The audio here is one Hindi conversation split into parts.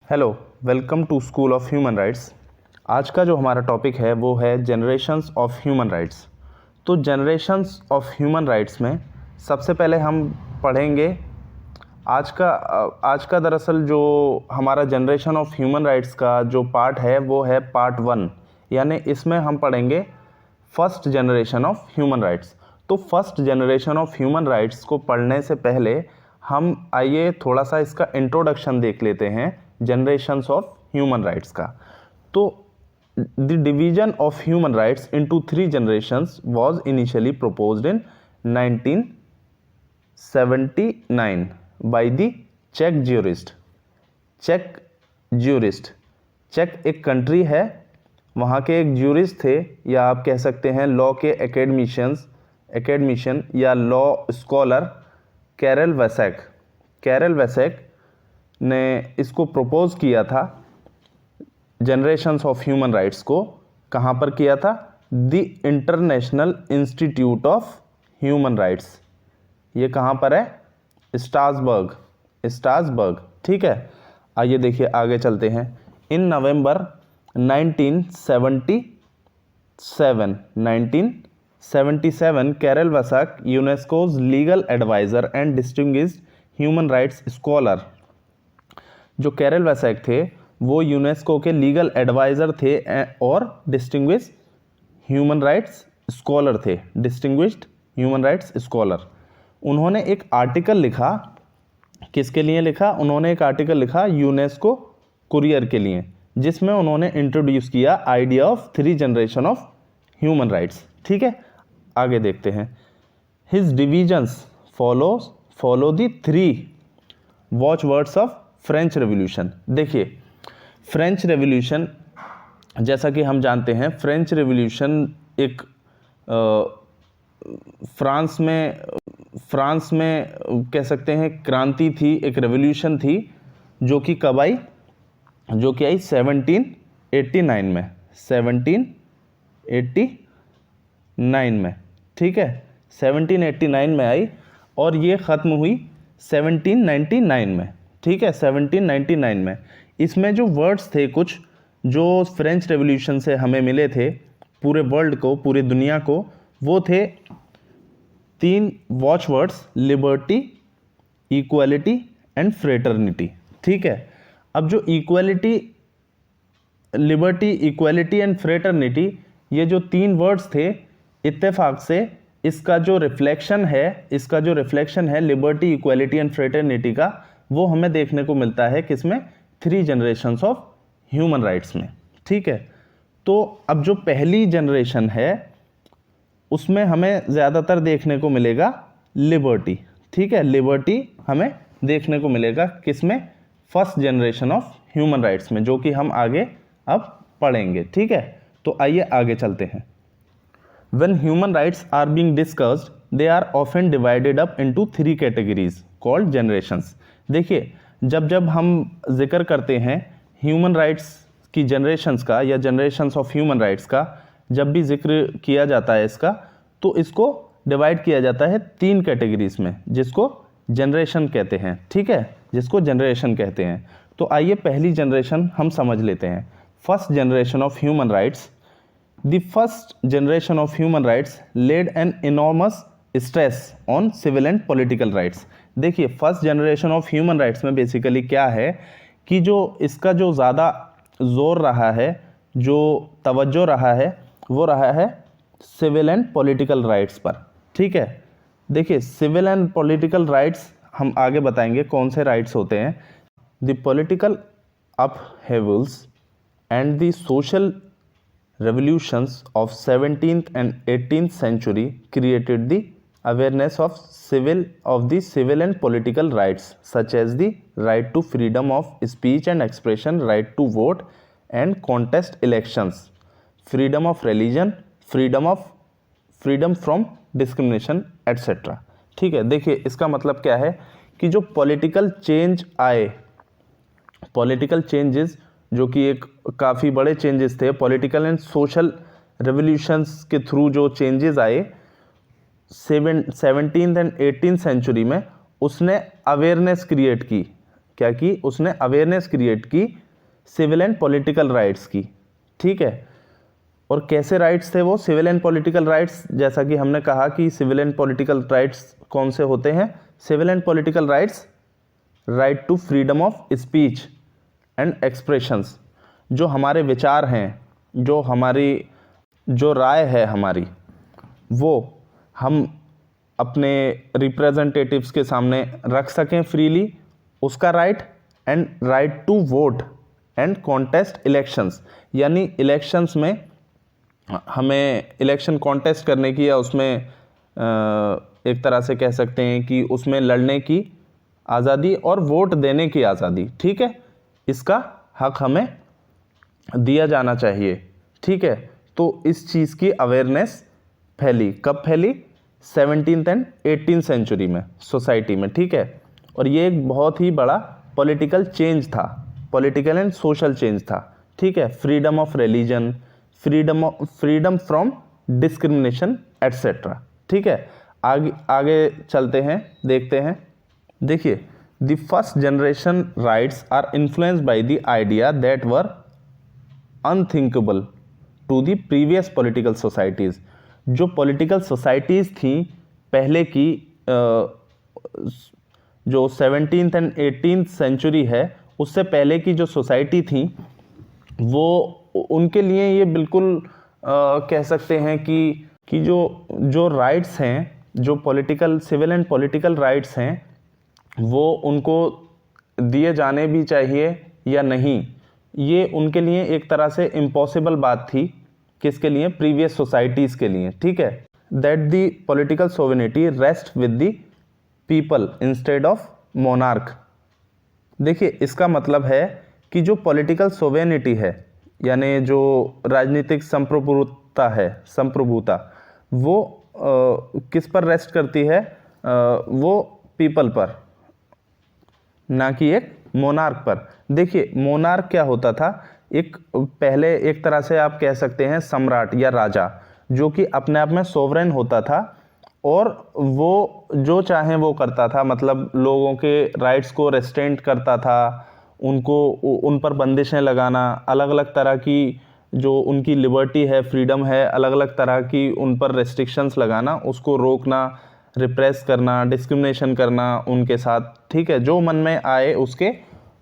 Hello, welcome to school of human rights. आज का जो हमारा टॉपिक है वो है जनरेशंस ऑफ ह्यूमन राइट्स। तो जनरेशंस ऑफ ह्यूमन राइट्स में सबसे पहले हम पढ़ेंगे आज का दरअसल जो हमारा जनरेशन ऑफ ह्यूमन राइट्स का जो पार्ट है वो है पार्ट 1, यानी इसमें हम पढ़ेंगे first generation of human rights. तो first generation of human rights को पढ़ने से पहले हम आइए थोड़ा सा इसका इंट्रोडक्शन देख लेते हैं जनरेशंस ऑफ ह्यूमन राइट्स का। तो the division of human rights into 3 generations was initially proposed in 1979 by the चेक ज्यूरिस्ट। चेक एक कंट्री है, वहाँ के एक ज्यूरिस्ट थे, या आप कह सकते हैं लॉ के एकेडमिशियन या लॉ स्कॉलर कैरल वेसेक ने इसको प्रपोज किया था जनरेशंस ऑफ ह्यूमन राइट्स को। कहाँ पर किया था? The international institute of human rights. ये कहाँ पर है? स्ट्रासबर्ग। ठीक है, आइए देखिए आगे चलते हैं। In November 1977 Karel Vasak, UNESCO's legal adviser and distinguished human rights scholar. जो कैरल वेसेक थे वो यूनेस्को के लीगल एडवाइज़र थे और डिस्टिंग्विश्ड ह्यूमन राइट्स स्कॉलर। उन्होंने एक आर्टिकल लिखा, किसके लिए लिखा? उन्होंने एक आर्टिकल लिखा यूनेस्को कुरियर के लिए, जिसमें उन्होंने इंट्रोड्यूस किया idea of 3 generation of human rights. ठीक है, आगे देखते हैं। His divisions follow the 3 watch words of French revolution. देखिए, फ्रेंच रेवोल्यूशन जैसा कि हम जानते हैं, फ्रेंच रेवोल्यूशन एक फ्रांस में कह सकते हैं क्रांति थी, एक रेवोल्यूशन थी, जो कि कब आई? जो कि आई 1789 में। ठीक है, 1789 में आई और ये ख़त्म हुई 1799 में। ठीक है, 1799 में। इसमें जो वर्ड्स थे कुछ जो फ्रेंच रेवोल्यूशन से हमें मिले थे पूरे वर्ल्ड को, पूरी दुनिया को, वो थे 3 watch words: liberty, equality and fraternity. ठीक है, अब जो लिबर्टी, इक्वालिटी एंड फ्रेटर्निटी, ये जो 3 वर्ड्स थे, इत्तेफाक से इसका जो रिफ्लेक्शन है लिबर्टी, इक्वालिटी एंड फ्रेटर्निटी का, वो हमें देखने को मिलता है किसमें? 3 जनरेशंस ऑफ ह्यूमन राइट्स में। ठीक है, तो अब जो पहली जनरेशन है उसमें हमें ज़्यादातर देखने को मिलेगा लिबर्टी। ठीक है, लिबर्टी हमें देखने को मिलेगा किसमें? First generation of human rights में, जो कि हम आगे अब पढ़ेंगे। ठीक है, तो आइए आगे चलते हैं। When human rights are being discussed, they are often divided up into 3 categories called generations. देखिए, जब हम जिक्र करते हैं ह्यूमन राइट्स की जनरेशंस का या जनरेशंस ऑफ ह्यूमन राइट्स का, जब भी जिक्र किया जाता है इसका, तो इसको डिवाइड किया जाता है 3 कैटेगरीज में, जिसको जनरेशन कहते हैं। ठीक है, जिसको जनरेशन कहते हैं। तो आइए पहली जनरेशन हम समझ लेते हैं, first generation of human rights. The first generation of human rights laid an enormous stress on civil and political rights. देखिए, first generation of human rights में बेसिकली क्या है कि जो इसका जो ज़्यादा जोर रहा है, जो तवज्जो रहा है, वो रहा है सिविल एंड पॉलिटिकल राइट्स पर। ठीक है, देखिए सिविल एंड पॉलिटिकल राइट्स हम आगे बताएंगे कौन से राइट्स होते हैं। The political upheavals and the social revolutions of 17th and 18th century created the awareness of the civil and political rights, such as the right to freedom of speech and expression, right to vote and contest elections, freedom of religion, freedom from discrimination, etc. ठीक है, देखिए इसका मतलब क्या है कि जो पॉलिटिकल चेंजेस जो कि एक काफ़ी बड़े चेंजेस थे, पॉलिटिकल एंड सोशल रेवोल्यूशंस के थ्रू जो चेंजेस आए 17th एंड 18th सेंचुरी में, उसने अवेयरनेस क्रिएट की क्या की, उसने अवेयरनेस क्रिएट की सिविल एंड पॉलिटिकल राइट्स की, ठीक है। और कैसे राइट्स थे वो सिविल एंड पॉलिटिकल राइट्स, जैसा कि हमने कहा कि सिविल एंड पॉलिटिकल राइट्स कौन से होते हैं। Civil and political rights, right to freedom of speech and expressions, जो हमारे विचार हैं, जो हमारी जो राय है हमारी, वो हम अपने रिप्रेजेंटेटिव्स के सामने रख सकें फ्रीली, उसका right. And right to vote and contest elections, यानी इलेक्शंस में हमें इलेक्शन कॉन्टेस्ट करने की या उसमें एक तरह से कह सकते हैं कि उसमें लड़ने की आज़ादी और वोट देने की आज़ादी, ठीक है, इसका हक हमें दिया जाना चाहिए, ठीक है। तो इस चीज़ की अवेयरनेस फैली, कब फैली, 17th एंड 18th सेंचुरी में सोसाइटी में, ठीक है। और ये एक बहुत ही बड़ा पॉलिटिकल चेंज था, पॉलिटिकल एंड सोशल चेंज था, ठीक है। Freedom of religion, freedom from discrimination etcetera, ठीक है। आगे चलते हैं, देखते हैं। देखिए, the first generation rights are influenced by the idea that were unthinkable to the previous political societies. जो पॉलिटिकल सोसाइटीज़ थी पहले की, जो 17th एंड 18th सेंचुरी है, उससे पहले की जो सोसाइटी थी, वो उनके लिए ये बिल्कुल कह सकते हैं कि जो राइट्स हैं, जो political civil and political rights हैं, वो उनको दिए जाने भी चाहिए या नहीं, ये उनके लिए एक तरह से इम्पॉसिबल बात थी। किसके लिए, प्रीवियस सोसाइटीज़ के लिए, ठीक है। That the political sovereignty rest with the people instead of monarch. देखिए, इसका मतलब है कि जो पॉलिटिकल सोवेनिटी है, यानी जो राजनीतिक संप्रभुता वो किस पर रेस्ट करती है, वो पीपल पर, ना कि एक मोनार्क पर। देखिए, मोनार्क क्या होता था, पहले एक तरह से आप कह सकते हैं सम्राट या राजा, जो कि अपने आप में सोवरेन होता था और वो जो चाहे वो करता था, मतलब लोगों के राइट्स को रेस्ट्रेंट करता था, उन पर बंदिशें लगाना, अलग अलग तरह की जो उनकी लिबर्टी है, फ्रीडम है, अलग अलग तरह की उन पर रेस्ट्रिक्शंस लगाना, उसको रोकना, रिप्रेस करना, डिस्क्रिमिनेशन करना उनके साथ, ठीक है, जो मन में आए उसके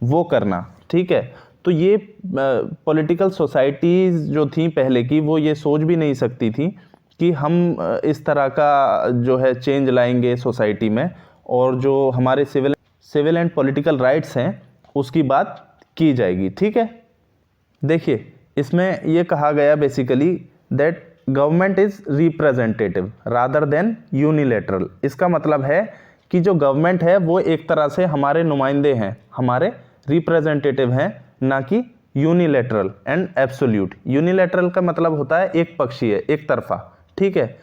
वो करना, ठीक है। तो ये पॉलिटिकल सोसाइटीज़ जो थी पहले की, वो ये सोच भी नहीं सकती थी कि हम इस तरह का जो है चेंज लाएंगे सोसाइटी में, और जो हमारे सिविल एंड पॉलिटिकल राइट्स हैं उसकी बात की जाएगी, ठीक है। देखिए, इसमें ये कहा गया basically that government is representative rather than unilateral. इसका मतलब है कि जो गवर्नमेंट है वो एक तरह से हमारे नुमाइंदे हैं, हमारे रिप्रेजेंटेटिव हैं, ना कि यूनिलेटरल एंड एब्सोल्यूट। यूनिलेटरल का मतलब होता है एक पक्षीय, एक तरफा, ठीक है।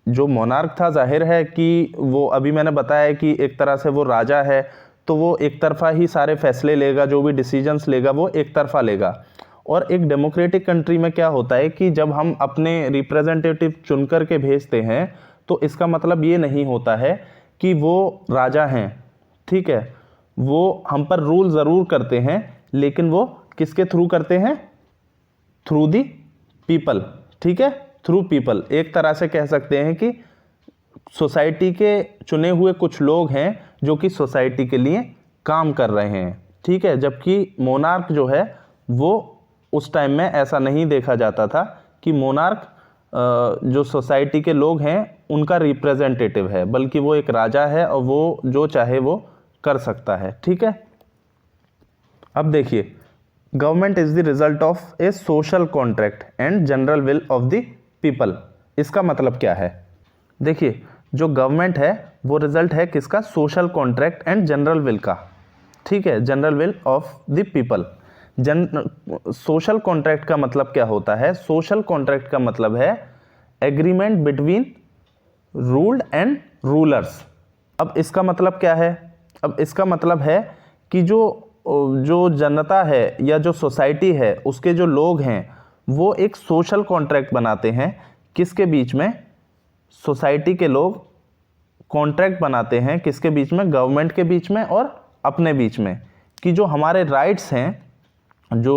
जो मोनार्क था, जाहिर है कि वो, अभी मैंने बताया कि एक तरह से वो राजा है, तो वो एक तरफा ही सारे फैसले लेगा, जो भी डिसीजंस लेगा वो एक तरफा लेगा। और एक डेमोक्रेटिक कंट्री में क्या होता है कि जब हम अपने रिप्रेजेंटेटिव चुन कर के भेजते हैं, तो इसका मतलब ये नहीं होता है कि वो राजा हैं, ठीक है। वो हम पर रूल ज़रूर करते हैं, लेकिन वो किसके थ्रू करते हैं, थ्रू दी पीपल, ठीक है, थ्रू पीपल। एक तरह से कह सकते हैं कि सोसाइटी के चुने हुए कुछ लोग हैं जो कि सोसाइटी के लिए काम कर रहे हैं, ठीक है। जबकि मोनार्क जो है वो उस टाइम में ऐसा नहीं देखा जाता था कि मोनार्क जो सोसाइटी के लोग हैं उनका रिप्रेजेंटेटिव है, बल्कि वो एक राजा है और वो जो चाहे वो कर सकता है, ठीक है। अब देखिए, government is the result of A social contract and general will of the people. इसका मतलब क्या है, देखिए, जो गवर्नमेंट है वो रिजल्ट है किसका, social contract and general will का, ठीक है, general will of the people. Social contract का मतलब क्या होता है, सोशल कॉन्ट्रैक्ट का मतलब है agreement between ruled and rulers. अब इसका मतलब क्या है, अब इसका मतलब है कि जो जनता है या जो सोसाइटी है, उसके जो लोग हैं, वो एक सोशल कॉन्ट्रैक्ट बनाते हैं। किसके बीच में, सोसाइटी के लोग कॉन्ट्रैक्ट बनाते हैं, किसके बीच में, गवर्नमेंट के बीच में और अपने बीच में, कि जो हमारे राइट्स हैं, जो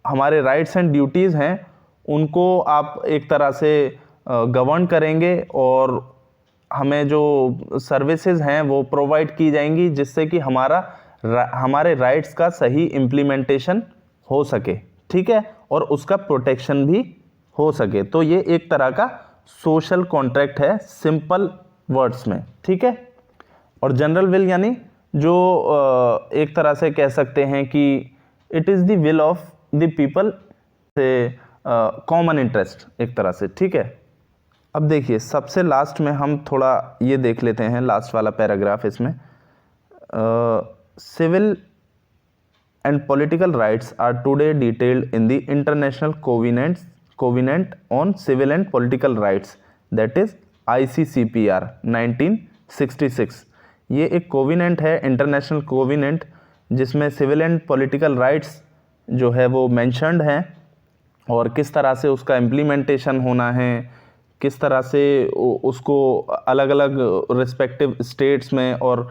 हमारे राइट्स एंड ड्यूटीज़ हैं, उनको आप एक तरह से गवर्न करेंगे और हमें जो सर्विसेज हैं वो प्रोवाइड की जाएंगी, जिससे कि हमारे राइट्स का सही इम्प्लीमेंटेशन हो सके, ठीक है, और उसका प्रोटेक्शन भी हो सके। तो ये एक तरह का सोशल कॉन्ट्रैक्ट है सिंपल वर्ड्स में, ठीक है। और जनरल विल यानी जो एक तरह से कह सकते हैं कि it is the will of the people से कॉमन इंटरेस्ट एक तरह से, ठीक है। अब देखिए सबसे लास्ट में हम थोड़ा ये देख लेते हैं, लास्ट वाला पैराग्राफ इसमें, civil and political rights are today detailed in the International Covenant on Civil and Political Rights, that is ICCPR 1966। ये एक कोविनेंट है, इंटरनेशनल कोविनेंट, जिसमें सिविल एंड पॉलिटिकल राइट्स जो है वो मेंशन्ड हैं और किस तरह से उसका इम्प्लीमेंटेशन होना है, किस तरह से उसको अलग अलग रिस्पेक्टिव स्टेट्स में और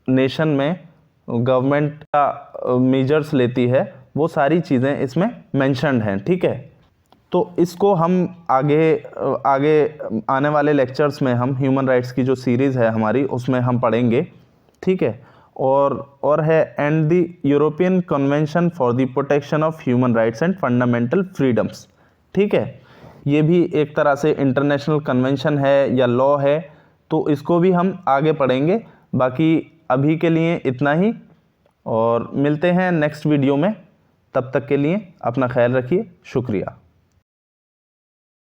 नेशन में गवर्नमेंट का मेजर्स लेती है, वो सारी चीज़ें इसमें मेंशन्ड हैं, ठीक है। तो इसको हम आगे आने वाले लेक्चर्स में हम ह्यूमन राइट्स की जो सीरीज़ है हमारी उसमें हम पढ़ेंगे, ठीक है। और है and the European convention for the protection of human rights and fundamental freedoms, ठीक है। ये भी एक तरह से इंटरनेशनल कन्वेंशन है या लॉ है, तो इसको भी हम आगे पढ़ेंगे। बाकी अभी के लिए इतना ही, और मिलते हैं नेक्स्ट वीडियो में। तब तक के लिए अपना ख्याल रखिए, शुक्रिया।